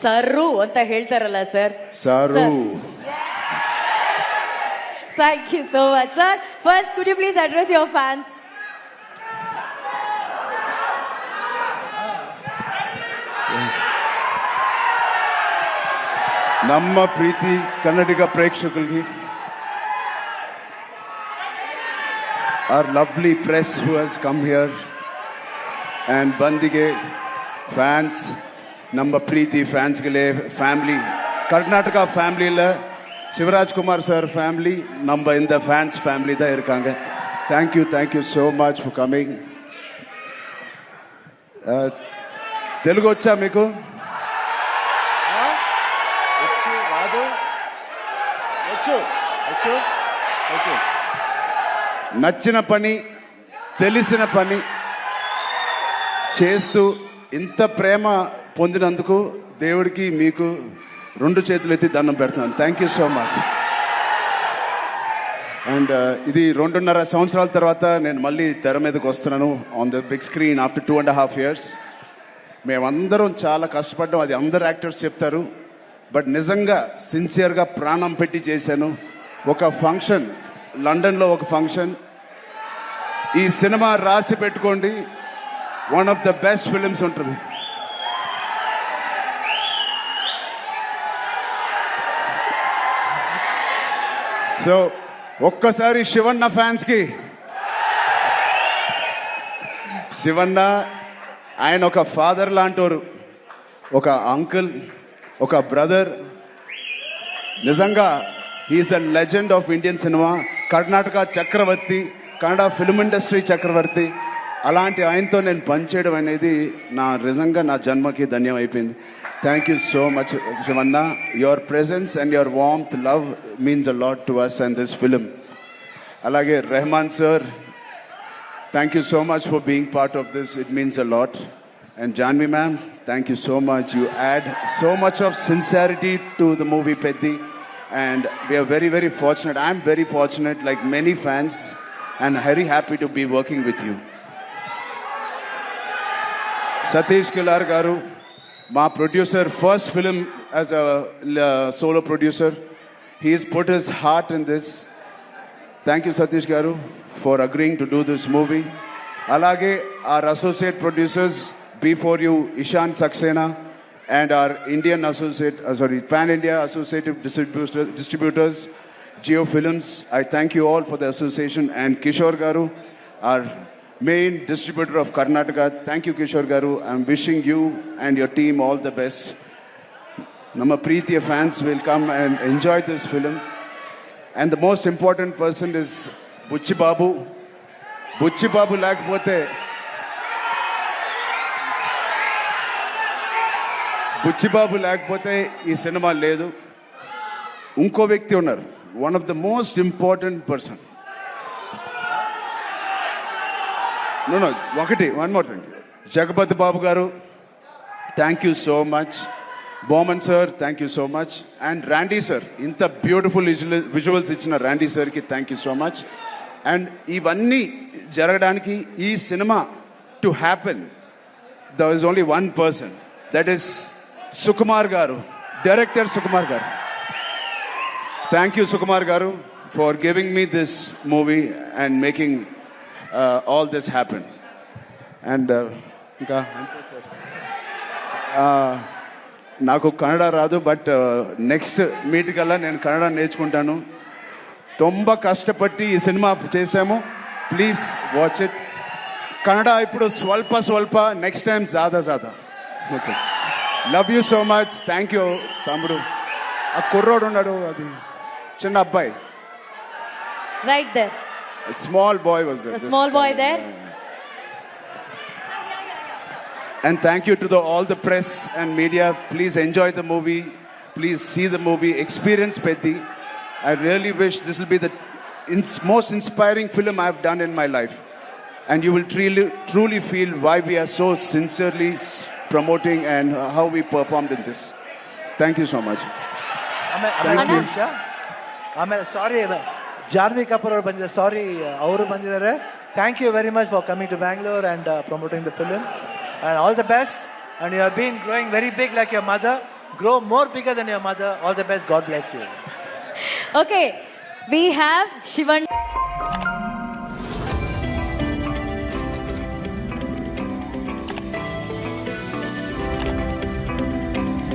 Sir ಅಂತ ಹೇಳ್ತಾರಲ್ಲ sir. ಸಾರು. Thank you so much, sir. First, could you please address your fans? ನಮ್ಮ ಪ್ರೀತಿ ಕನ್ನಡಿಗ ಪ್ರೇಕ್ಷಕರಿಗೆ, our lovely press who has come here, and ಬಂದಿಗೆ fans, ನಮ್ಮ ಪ್ರೀತಿ ಫ್ಯಾನ್ಸ್ಗಳೇ, ಫ್ಯಾಮಿಲಿ, கர்நாடகா ஃபேமிலியில் சிவராஜ்குமார் சார் ஃபேமிலி நம்ம இந்த ஃபேன்ஸ் ஃபேமிலி தான் இருக்காங்க. Thank you so much for coming. Telugu వచ్చా మీకు? నచ్చిన పని, తెలిసిన పని చేస్తూ ఇంత ప్రేమ పొందినందుకు దేవుడికి మీకు 2 చేతులు ఎత్తి దండం పెడుతున్నాను. Thank you so much. And ఇది 2.5 సంవత్సరాల తర్వాత నేను మళ్ళీ తెర మీదకి వస్తున్నాను on the big screen after 2.5 years. మేమందరం చాలా కష్టపడ్డాం, అది అందరు యాక్టర్స్ చెప్తారు. బట్ నిజంగా సిన్సియర్గా ప్రాణం పెట్టి చేశాను. ఒక ఫంక్షన్, లండన్లో ఒక ఫంక్షన్, ఈ సినిమా రాసి పెట్టుకోండి, one of the best films ఉంటుంది. సో ఒక్కసారి శివన్న ఫ్యాన్స్కి, శివన్న ఆయన ఒక ఫాదర్ లాంటోరు, ఒక అంకుల్, ఒక బ్రదర్. నిజంగా he's a legend of Indian cinema, Karnataka చక్రవర్తి, కన్నడ ఫిల్మ్ ఇండస్ట్రీ చక్రవర్తి. అలాంటి ఆయనతో నేను పనిచేయడం అనేది నిజంగా నా జన్మకి ధన్యం అయిపోయింది. Thank you so much Shivanna. Your presence and your warmth, love means a lot to us and this film. అలాగే Rahman sir, thank you so much for being part of this, it means a lot. And Janvi ma'am, thank you so much. You add so much of sincerity to the movie Peddi, and we are very, very fortunate. I'm very fortunate, like many fans, and very happy to be working with you. Satish Kilar garu, my producer, first film as a solo producer. He has put his heart in this. Thank you Satish garu for agreeing to do this movie. Alage our associate producers before you, Ishan Saxena, and our Indian associate, Pan-India associative distributors, Geo Films. I thank you all for the association. And Kishore Garu, our main distributor of Karnataka. Thank you, Kishore Garu. I'm wishing you and your team all the best. Nama Preetiya fans will come and enjoy this film. And the most important person is Buchi Babu. Buchi Babu lakapothe, Buchibabu లేకపోతే ఈ cinema లేదు. ఇంకో వ్యక్తి ఉన్నారు, one of the most important person. No one more thing, Jagapathi Babu garu, thank you so much. Boman sir, thank you so much. And Randy sir, ఇంత beautiful visuals ఇచ్చిన ర్యాండీ సార్కి thank you so much. And ఇవన్నీ జరగడానికి, ఈ cinema to happen, there is only one person, that is Sukumar garu, director Sukumar garu. Thank you Sukumar గారు for giving me this movie and making all this happen. And ఇంకా నాకు కన్నడ రాదు, బట్ నెక్స్ట్ మీట్ కల్లా నేను కన్నడ నేర్చుకుంటాను. ತುಂಬ కష్టపట్టి ఈ సినిమా చేశాము. Please watch it. కన్నడ ఇప్పుడు స్వల్ప, నెక్స్ట్ టైం జాదా. Okay, love you so much. Thank you తమ్ముడు. ఆ కుర్రోడు ఉన్నాడు, అది చిన్న అబ్బాయి, right there, small boy was there, small boy there. And thank you to all the press and media. Please enjoy the movie. Please see the movie. Experience Peddi. I really wish this will be the most inspiring film I have done in my life. And you will truly feel why we are so sincerely promoting and how we performed in this. Thank you so much. Thank you. Sorry, Janvi Kapoor ಅವರು ಬಂದಿದ್ದಾರೆ. ಸಾರಿ, ಅವರು ಬಂದಿದ್ದಾರೆ. Thank you very much for coming to Bangalore and promoting the film. And all the best. And you have been growing very big like your mother. Grow more bigger than your mother. All the best. God bless you. Okay, we have Shivan.